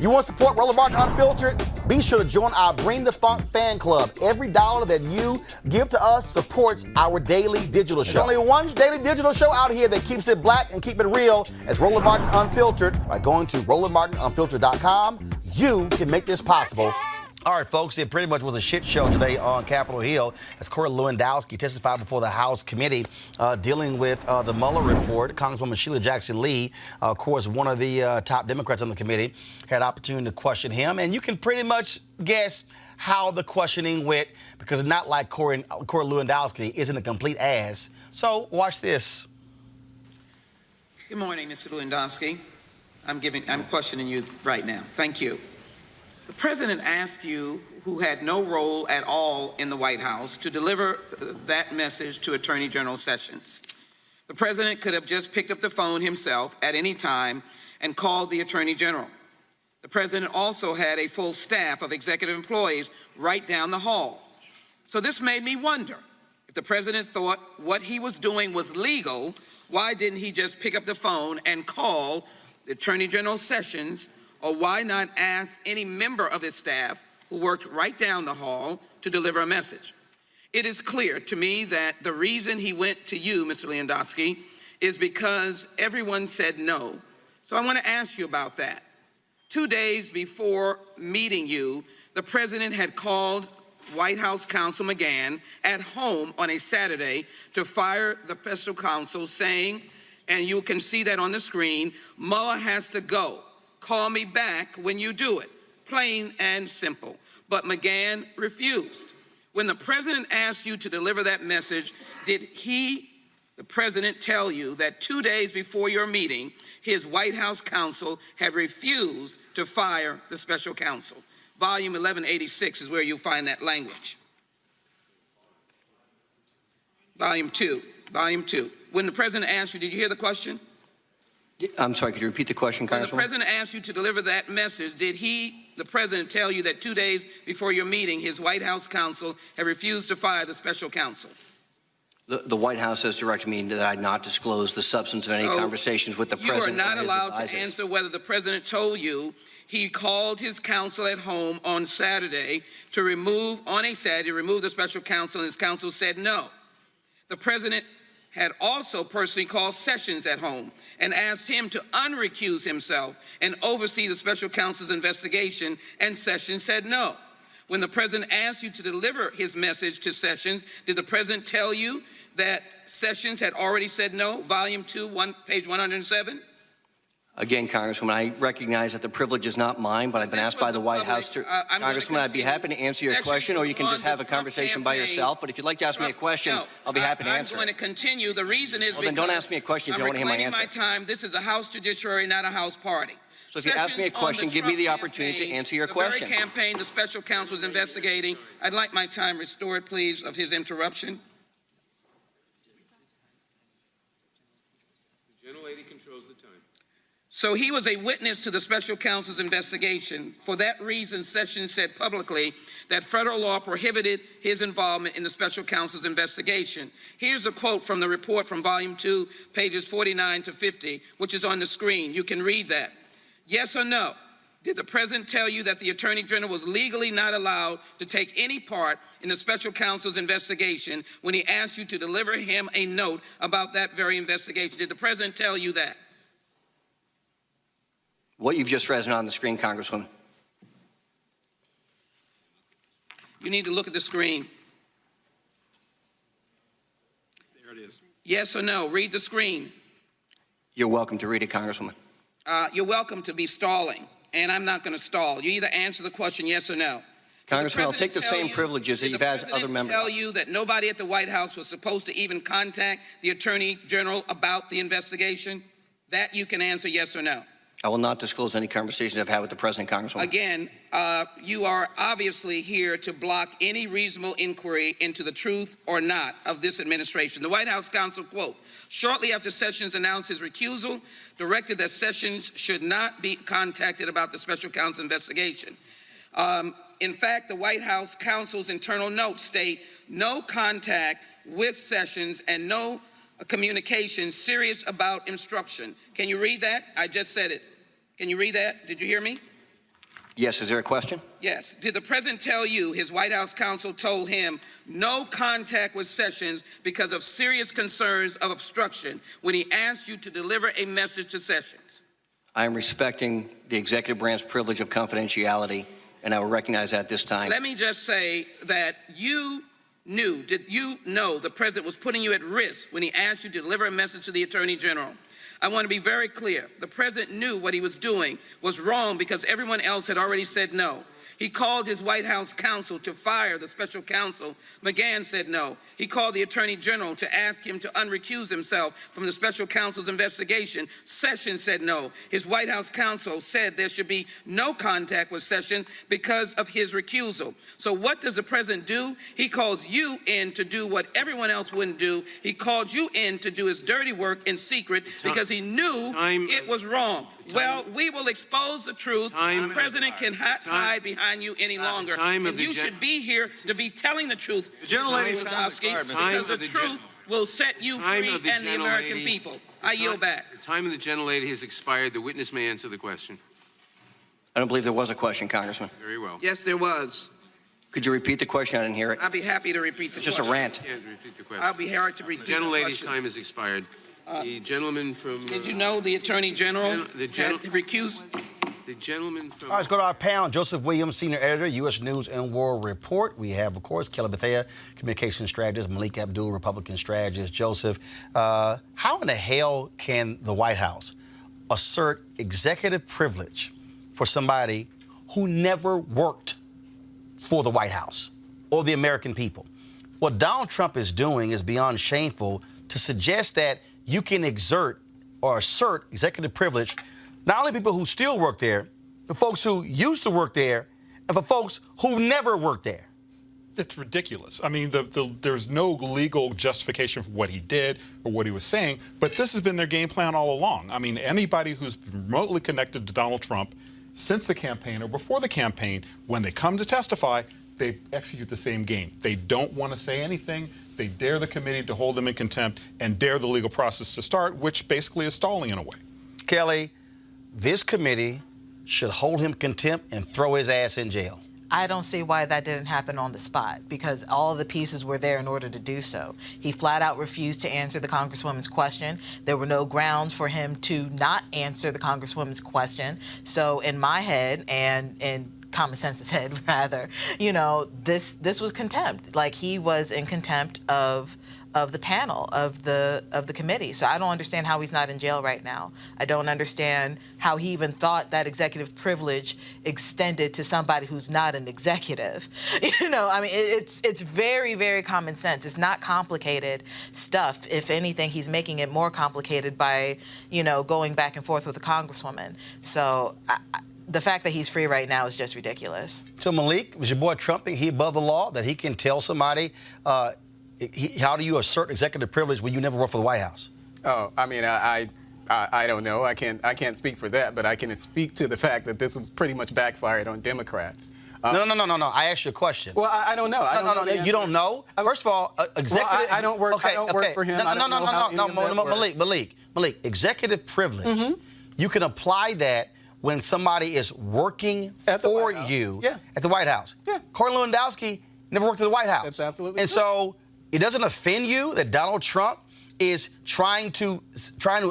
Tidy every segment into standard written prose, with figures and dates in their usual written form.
You want to support Roland Martin Unfiltered? Be sure to join our Bring the Funk fan club. Every dollar that you give to us supports our daily digital show. There's only one daily digital show out here that keeps it black and keep it real as Roland Martin Unfiltered. By going to RolandMartinUnfiltered.com, you can make this possible. All right, folks, it pretty much was a shit show today on Capitol Hill as Corey Lewandowski testified before the House Committee dealing with the Mueller report. Congresswoman Sheila Jackson Lee, of course, one of the top Democrats on the committee, had an opportunity to question him. And you can pretty much guess how the questioning went because it's not like Corey Lewandowski isn't a complete ass. So watch this. Good morning, Mr. Lewandowski. I'm questioning you right now. Thank you. The president asked you, who had no role at all in the White House, to deliver that message to Attorney General Sessions. The president could have just picked up the phone himself at any time and called the Attorney General. The president also had a full staff of executive employees right down the hall. So this made me wonder, if the president thought what he was doing was legal, why didn't he just pick up the phone and call the Attorney General Sessions? Or why not ask any member of his staff who worked right down the hall to deliver a message? It is clear to me that the reason he went to you, Mr. Lewandowski, is because everyone said no. So I want to ask you about that. 2 days before meeting you, the president had called White House counsel McGahn at home on a Saturday to fire the special counsel, saying, and you can see that on the screen, Mueller has to go. Call me back when you do it. Plain and simple. But McGahn refused. When the president asked you to deliver that message, did he, the president, tell you that 2 days before your meeting, his White House counsel had refused to fire the special counsel? Volume 1186 is where you'll find that language. Volume 2. When the president asked you, did you hear the question? I'm sorry, could you repeat the question, Congresswoman? When the president asked you to deliver that message, did he, the president, tell you that 2 days before your meeting, his White House counsel had refused to fire the special counsel? The White House has directed me that I not disclose the substance of any conversations with the president. You are not allowed to answer whether the president told you he called his counsel at home on Saturday to remove the special counsel, and his counsel said no. The president had also personally called Sessions at home and asked him to unrecuse himself and oversee the special counsel's investigation, and Sessions said no. When the president asked you to deliver his message to Sessions, did the president tell you that Sessions had already said no? Volume 2, page 107? Again, Congresswoman, I recognize that the privilege is not mine, but I've been asked by the White House to... Congresswoman, I'd be happy to answer your question, or you can just have a conversation by yourself. But if you'd like to ask me a question, I'll be happy to answer. I'm going to continue. The reason is because... Well, then don't ask me a question if you don't want to hear my answer. I'm reclaiming my time. This is a House Judiciary, not a House party. So if you ask me a question, give me the opportunity to answer your question. The very campaign the special counsel is investigating. I'd like my time restored, please, of his interruption. The gentlelady controls the time. So he was a witness to the special counsel's investigation. For that reason, Sessions said publicly that federal law prohibited his involvement in the special counsel's investigation. Here's a quote from the report from volume 2, pages 49 to 50, which is on the screen. You can read that. Yes or no? Did the president tell you that the Attorney General was legally not allowed to take any part in the special counsel's investigation when he asked you to deliver him a note about that very investigation? Did the president tell you that? What you've just read is not on the screen, Congresswoman. You need to look at the screen. There it is. Yes or no? Read the screen. You're welcome to read it, Congresswoman. You're welcome to be stalling, and I'm not going to stall. You either answer the question yes or no. Congressman, I'll take the same privileges that you've had other members. Tell you that nobody at the White House was supposed to even contact the Attorney General about the investigation? That you can answer yes or no. I will not disclose any conversations I've had with the president, Congresswoman. Again, you are obviously here to block any reasonable inquiry into the truth or not of this administration. The White House counsel, quote, shortly after Sessions announced his recusal, directed that Sessions should not be contacted about the special counsel investigation. In fact, the White House counsel's internal notes state no contact with Sessions and no communication serious about instruction. Can you read that? I just said it. Can you read that? Did you hear me? Yes, is there a question? Yes. Did the president tell you his White House counsel told him no contact with Sessions because of serious concerns of obstruction when he asked you to deliver a message to Sessions? I am respecting the executive branch privilege of confidentiality, and I will recognize that this time. Let me just say that did you know the president was putting you at risk when he asked you to deliver a message to the Attorney General? I want to be very clear. The president knew what he was doing was wrong because everyone else had already said no. He called his White House counsel to fire the special counsel. McGahn said no. He called the Attorney General to ask him to unrecuse himself from the special counsel's investigation. Sessions said no. His White House counsel said there should be no contact with Sessions because of his recusal. So what does the president do? He calls you in to do what everyone else wouldn't do. He called you in to do his dirty work in secret because he knew it was wrong. Well, we will expose the truth. The president cannot hide behind you any longer. And you should be here to be telling the truth, because the truth will set you free and the American people. I yield back. The time of the gentlelady has expired. The witness may answer the question. I don't believe there was a question, Congressman. Very well. Yes, there was. Could you repeat the question? I didn't hear it. I'll be happy to repeat the question. It's just a rant. You can't repeat the question. I'll be happy to repeat the question. The gentlelady's time has expired. The gentleman from... Did you know the Attorney General had recused? The gentleman from... All right, let's go to our panel. Joseph Williams, Senior Editor, U.S. News and World Report. We have, of course, Kelly Bethea, Communications Strategist, Malik Abdul, Republican Strategist. Joseph, how in the hell can the White House assert executive privilege for somebody who never worked for the White House or the American people? What Donald Trump is doing is beyond shameful to suggest that you can exert or assert executive privilege, not only people who still work there, but folks who used to work there, and for folks who've never worked there. It's ridiculous. I mean, there's no legal justification for what he did or what he was saying, but this has been their game plan all along. I mean, anybody who's remotely connected to Donald Trump since the campaign or before the campaign, when they come to testify, they execute the same game. They don't want to say anything. They dare the committee to hold them in contempt and dare the legal process to start, which basically is stalling in a way. Kelly, this committee should hold him in contempt and throw his ass in jail. I don't see why that didn't happen on the spot, because all the pieces were there in order to do so. He flat out refused to answer the Congresswoman's question. There were no grounds for him to not answer the Congresswoman's question. So in my head, and in common sense's head, rather, you know, this was contempt. Like, he was in contempt of the panel, of the committee. So I don't understand how he's not in jail right now. I don't understand how he even thought that executive privilege extended to somebody who's not an executive. You know, I mean, it's very, very common sense. It's not complicated stuff. If anything, he's making it more complicated by, you know, going back and forth with a congresswoman. So the fact that he's free right now is just ridiculous. So Malik, was your boy Trump think he above the law, that he can tell somebody, how do you assert executive privilege when you never worked for the White House? Oh, I mean, I don't know. I can't speak for that, but I can speak to the fact that this was pretty much backfired on Democrats. No. I asked you a question. Well, I don't know. I don't know the you don't know? First of all, executive... Well, I don't work for him. Malik, executive privilege. You can apply that when somebody is working for you at the White House. Yeah. Corey Lewandowski never worked at the White House. That's absolutely And true. so it doesn't offend you that Donald Trump is trying to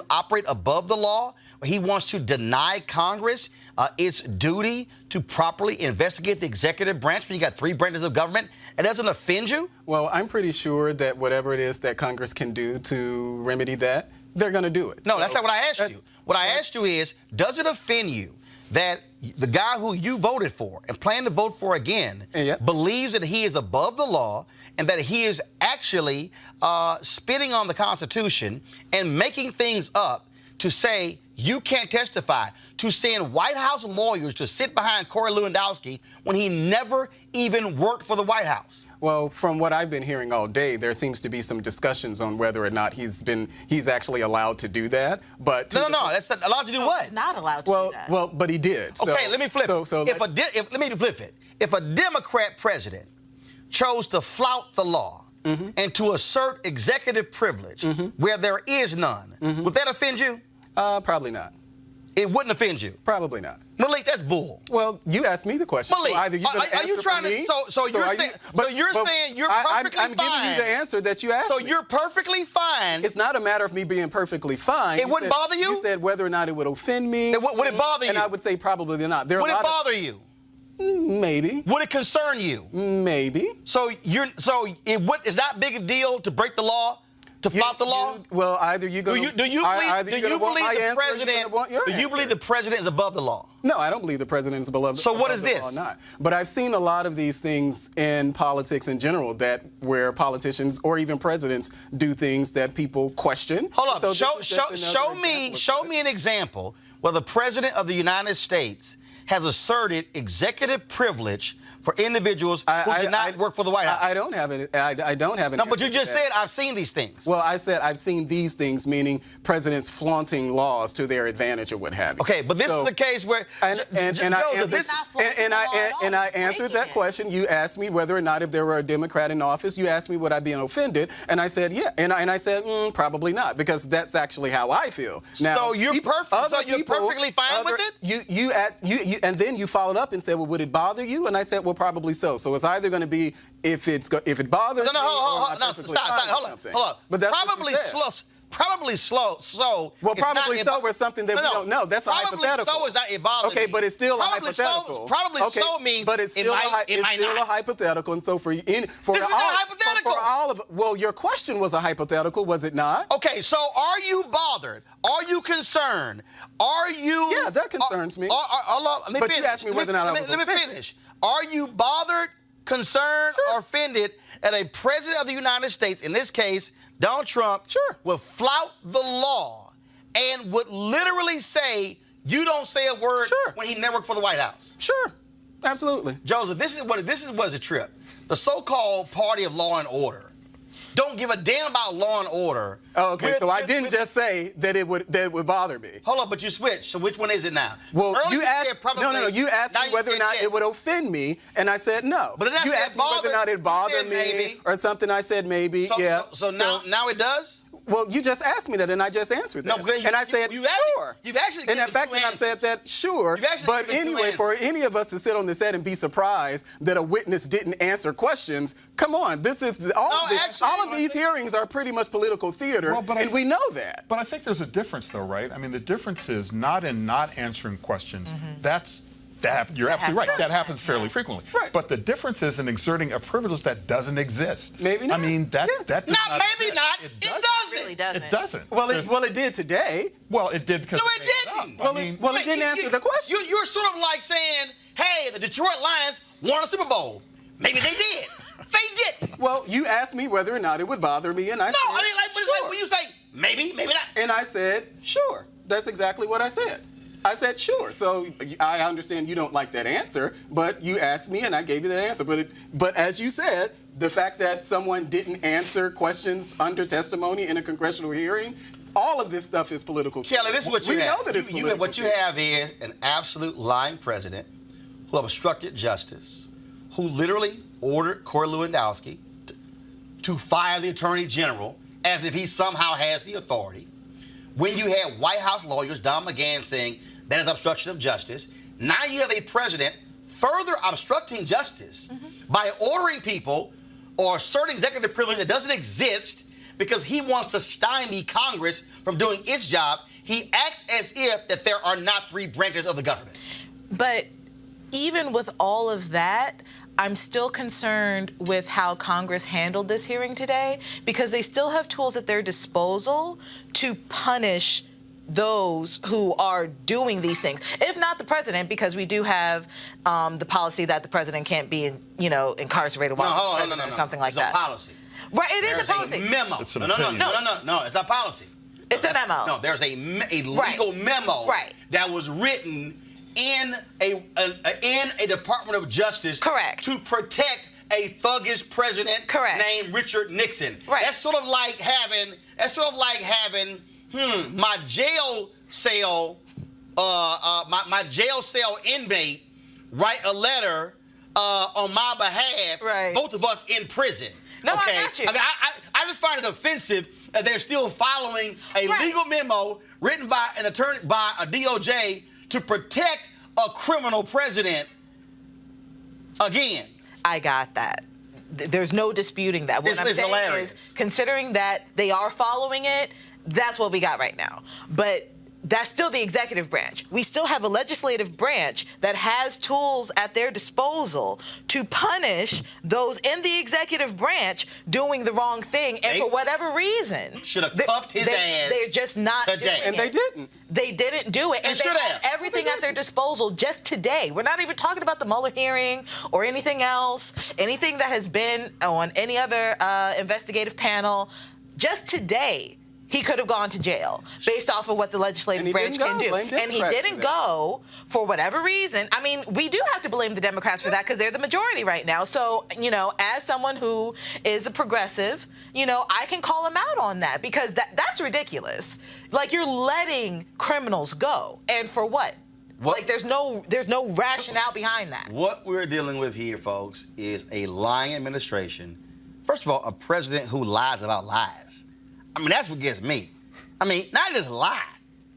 operate above the law. He wants to deny Congress its duty to properly investigate the executive branch when you got 3 branches of government. It doesn't offend you? Well, I'm pretty sure that whatever it is that Congress can do to remedy that, they're going to do it. No, that's not what I asked you. What I asked you is, does it offend you that the guy who you voted for and plan to vote for again believes that he is above the law and that he is actually spitting on the Constitution and making things up to say you can't testify, to send White House lawyers to sit behind Corey Lewandowski when he never even worked for the White House? Well, from what I've been hearing all day, there seems to be some discussions on whether or not he's actually allowed to do that. But no, that's not allowed to do what? He's not allowed to do that. Well, but he did. So, okay, let me flip it. Let me flip it. If a Democrat president chose to flout the law and to assert executive privilege where there is none, would that offend you? Probably not. It wouldn't offend you? Probably not. Malik, that's bull. Well, you asked me the question. Malik, so either you're going to answer you trying for me, to? So you're saying? You're saying you're perfectly fine. I'm giving you the answer that you asked. So me. you're perfectly fine. It's not a matter of me being perfectly fine. It wouldn't bother you? You said whether or not it would offend me. Would it bother you? And I would say probably not. Would it bother you? Maybe. Would it concern you? Maybe. So it's not big a deal to break the law, to flout the law? Well, either you're going to. Do you believe the president is above the law? No, I don't believe the president is above the law. So what is this? Or not. But I've seen a lot of these things in politics in general, that where politicians or even presidents do things that people question. Hold on. So show me an example where the president of the United States has asserted executive privilege for individuals who did not work for the White House. I don't have it. I don't have it. No, but you just said I've seen these things. Well, I said I've seen these things, meaning presidents flaunting laws to their advantage or what have you. Okay, but this is the case where I answered that question. You asked me whether or not if there were a Democrat in office. You asked me would I be offended, and I said yeah, and I said probably not, because that's actually how I feel. Now, so you're perfectly fine with it? And then you followed up and said, well, would it bother you? And I said, well, probably so. So it's either going to be if it bothers me. Hold on. But that's probably slow. Probably slow. So well, probably so or something that we don't know. That's a hypothetical. Probably so is not it bothers Okay, me. but it's still a hypothetical. Probably so means but it's still a hypothetical. And so for this is not hypothetical. For all of well, your question was a hypothetical, was it not? Okay, so are you bothered? Are you concerned? Are you? Yeah, that concerns me. Let me finish. You asked me whether or not I was offended. Let me finish. Are you bothered, concerned, or offended that a president of the United States, in this case, Donald Trump, would flout the law and would literally say, you don't say a word when he never worked for the White House? Sure. Absolutely. Joseph, this is a trip. The so-called party of law and order don't give a damn about law and order. Oh, okay. So I didn't just say that it would bother me. Hold on, but you switched. So which one is it now? Well, you asked You asked me whether or not it would offend me, and I said no. But then you asked me whether or not it bothered me or something. I said maybe. So now it does? Well, you just asked me that, and I just answered that. No, and I said, sure. You've actually given and in fact, two I said that, sure. But anyway, for any of us to sit on the set and be surprised that a witness didn't answer questions, come on. This is all of these hearings are pretty much political theater, and we know that. But I think there's a difference, though, right? I mean, the difference is not in not answering questions. You're absolutely right. That happens fairly frequently. Right. But the difference is in exerting a privilege that doesn't exist. Maybe not. I mean, that does not maybe exist. not. It doesn't. It really doesn't. It doesn't. Well, it did today. Well, it did because no, it didn't. Well, it didn't answer the question. You're sort of like saying, hey, the Detroit Lions won a Super Bowl. Maybe they did. They didn't. Well, you asked me whether or not it would bother me, and I said, but it's like when you say, maybe not. And I said, sure. That's exactly what I said. I said, sure. So I understand you don't like that answer, but you asked me and I gave you that answer. But as you said, the fact that someone didn't answer questions under testimony in a congressional hearing, all of this stuff is political. Kelly, this is what you have. We know that it's political. What you have is an absolute lying president who obstructed justice, who literally ordered Corey Lewandowski to fire the attorney general as if he somehow has the authority. When you had White House lawyers, Don McGahn, saying that is obstruction of justice, now you have a president further obstructing justice by ordering people or asserting executive privilege that doesn't exist because he wants to stymie Congress from doing its job. He acts as if that there are not three branches of the government. But even with all of that, I'm still concerned with how Congress handled this hearing today, because they still have tools at their disposal to punish those who are doing these things. If not the president, because we do have the policy that the president can't be, incarcerated while he's president or something like that. It's a policy. Right, it is a policy. There's a memo. It's an No, it's not policy. It's a memo. No, there's a legal memo that was written in a Department of Justice, to protect a thuggish president named Richard Nixon. Right. That's sort of like having my jail cell my jail cell inmate write a letter on my behalf. Right. Both of us in prison. No, okay? I got you. I mean, I just find it offensive that they're still following a legal memo written by an attorney, by a DOJ, to protect a criminal president again. I got that. There's no disputing that. What I'm saying hilarious. is, considering that they are following it, that's what we got right now. But that's still the executive branch. We still have a legislative branch that has tools at their disposal to punish those in the executive branch doing the wrong thing. And for whatever reason, should have cuffed his ass. They're just not today. doing And it. they didn't. They didn't do it. And they should had have. everything at their disposal just today. We're not even talking about the Mueller hearing or anything else, anything that has been on any other investigative panel. Just today, he could have gone to jail based off of what the legislative branch can do. And he didn't go for whatever reason. I mean, we do have to blame the Democrats for that because they're the majority right now. So, you know, as someone who is a progressive, you know, I can call him out on that because that's ridiculous. Like, you're letting criminals go. And for what? Like, there's no rationale behind that. What we're dealing with here, folks, is a lying administration. First of all, a president who lies about lies. I mean, that's what gets me. I mean, not just lie,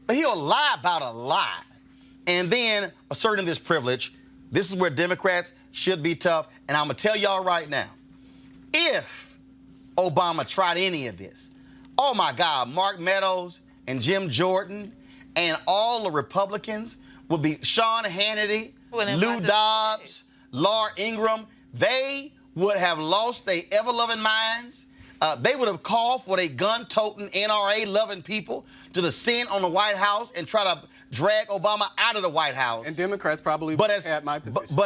but he'll lie about a lie. And then asserting this privilege. This is where Democrats should be tough. And I'm going to tell y'all right now, if Obama tried any of this, oh my God, Mark Meadows and Jim Jordan and all the Republicans would be Sean Hannity, Lou Dobbs, Laura Ingraham. They would have lost their ever-loving minds. They would have called for their gun-toting, NRA-loving people to descend on the White House and try to drag Obama out of the White House. And Democrats probably would have had my position.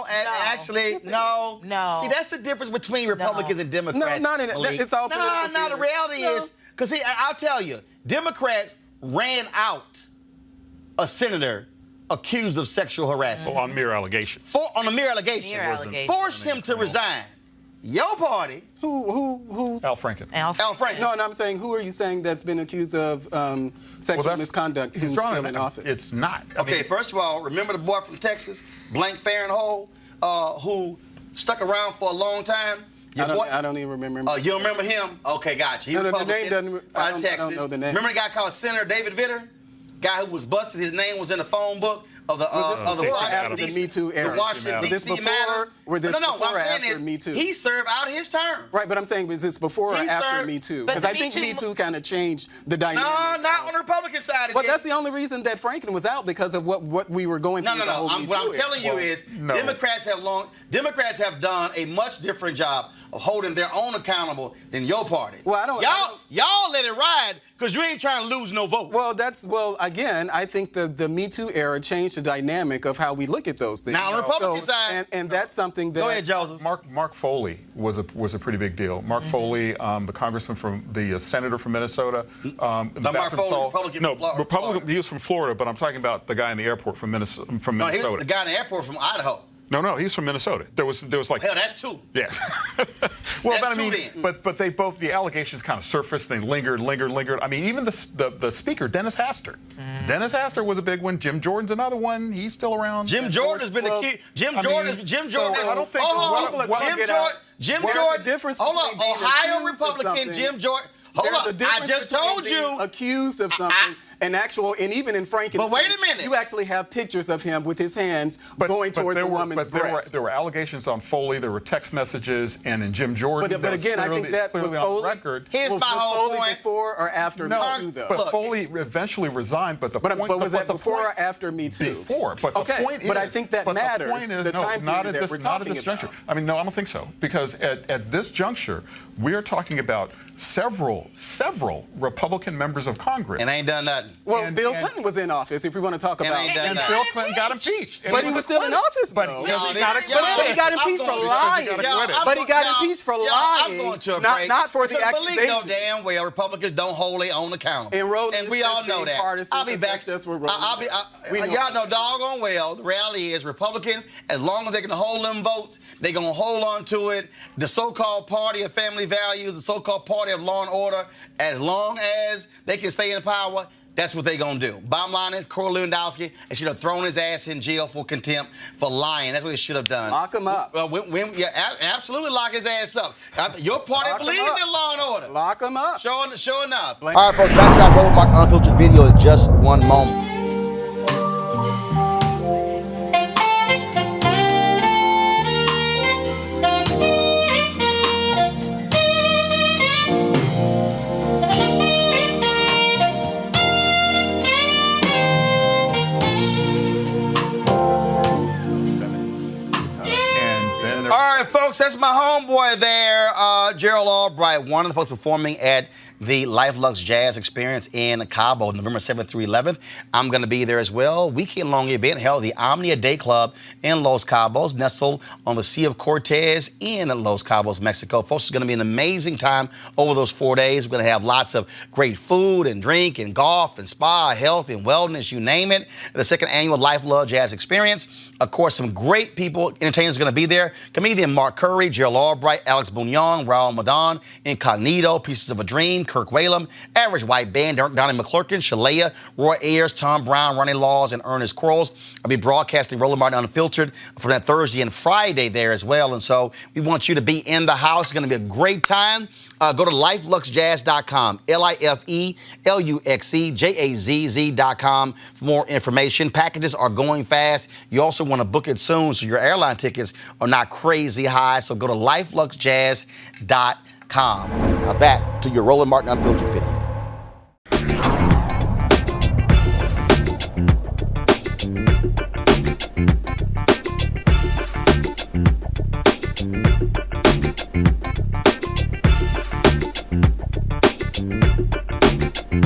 Actually, no. See, that's the difference between Republicans and Democrats. No, not in it. It's all political No, the reality is, because see, I'll tell you, Democrats ran out a senator accused of sexual harassment. On mere allegation. On a mere allegation. Forced him to resign. Your party. Who? Al Franken. Al Franken. No, and I'm saying, who are you saying that's been accused of sexual misconduct who's still in office? It's not. Okay, first of all, remember the boy from Texas, Blank Farrenhold, who stuck around for a long time? I don't even remember him. You don't remember him? Okay, gotcha. He the name doesn't. I don't know the name. Remember the guy called Senator David Vitter? Guy who was busted. His name was in the phone book of the after the Me Too era. The Washington, Was this D.C. before? matter. Or this No, before what or I'm saying after is Me Too? he served out his term. Right, but I'm saying, was this before or after Me Too? Because I think Me Too kind of changed the dynamic. No, not on the Republican side. But that's the only reason that Franken was out, because of what we were going through. No. What I'm telling you is, Democrats have done a much different job of holding their own accountable than your party. Well, y'all let it ride because you ain't trying to lose no vote. Well, again, I think the Me Too era changed the dynamic of how we look at those things. Now on the Republican side, and that's something that. Go ahead, Joseph. Mark Foley was a pretty big deal. Mark Foley, the congressman from the senator from Minnesota. Mark Foley, Republican. No, from Republican. He was from Florida, but I'm talking about the guy in the airport from Minnesota. No, he was the guy in the airport from Idaho. No, he's from Minnesota. There was like. Hell, that's two. Yeah. Well, that's but I mean, but they both, the allegations kind of surfaced. They lingered. I mean, even the speaker, Dennis Hastert. Dennis Hastert was a big one. Jim Jordan's another one. He's still around. Jim Jordan has been accused. Jim Jordan. I don't think. Jim Jordan. Difference. Hold on, Ohio Republican Jim Jordan. Hold on, I just told you. Accused of something. And even in Frankenstein, but wait a minute. You actually have pictures of him with his hands going towards a woman's breast. There were allegations on Foley. There were text messages, and in Jim Jordan. But again, I think that was Foley. Record. Here's my whole point. Before or after Me Too, though? But Foley eventually resigned. But was that before or after Me Too? Before. But the point is. But I think that matters. The time period that we're talking about. I mean, no, I don't think so. Because at this juncture, we are talking about several Republican members of Congress. And ain't done nothing. Well, Bill Clinton was in office, if we want to talk about that. And Bill Clinton got impeached. But he was still in office, but though. he got impeached for lying. But he got impeached for lying, not for the accusation. Believe no damn well Republicans don't hold their own accountable. And we all know that. I'll be back. Y'all know doggone well, the reality is Republicans, as long as they can hold them votes, they're going to hold on to it. The so-called party of family values, the so-called party of law and order, as long as they can stay in power, that's what they're going to do. Bottom line is, Corey Lewandowski should have thrown his ass in jail for contempt for lying. That's what he should have done. Lock him up. Absolutely lock his ass up. Your party believes in law and order. Lock him up. Sure enough. All right, folks, back to our Goldmark Unfiltered video in just one moment. right, folks, that's my homeboy there, Gerald Albright, one of the folks performing at the Luxe Jazz Experience in Cabo, November 7th through 11th. I'm going to be there as well. Weekend-long event held at the Omnia Day Club in Los Cabos, nestled on the Sea of Cortez in Los Cabos, Mexico. Folks, it's going to be an amazing time over those 4 days. We're going to have lots of great food and drink and golf and spa, health and wellness, you name it. The second annual Luxe Jazz Experience. Of course, some great people, entertainers are going to be there. Comedian Mark Curry, Gerald Albright, Alex Bouillon, Raul Madan, Incognito, Pieces of a Dream, Kirk Whalum, Average White Band, Donnie McClurkin, Shalea, Roy Ayers, Tom Brown, Ronnie Laws, and Ernest Quarles. I'll be broadcasting Roland Martin Unfiltered for that Thursday and Friday there as well. And so we want you to be in the house. It's going to be a great time. Go to lifeluxejazz.com, LIFELUXEJAZZ.com for more information. Packages are going fast. You also want to book it soon so your airline tickets are not crazy high. So go to lifeluxejazz.com. Now back to your Roland Martin Unfiltered video.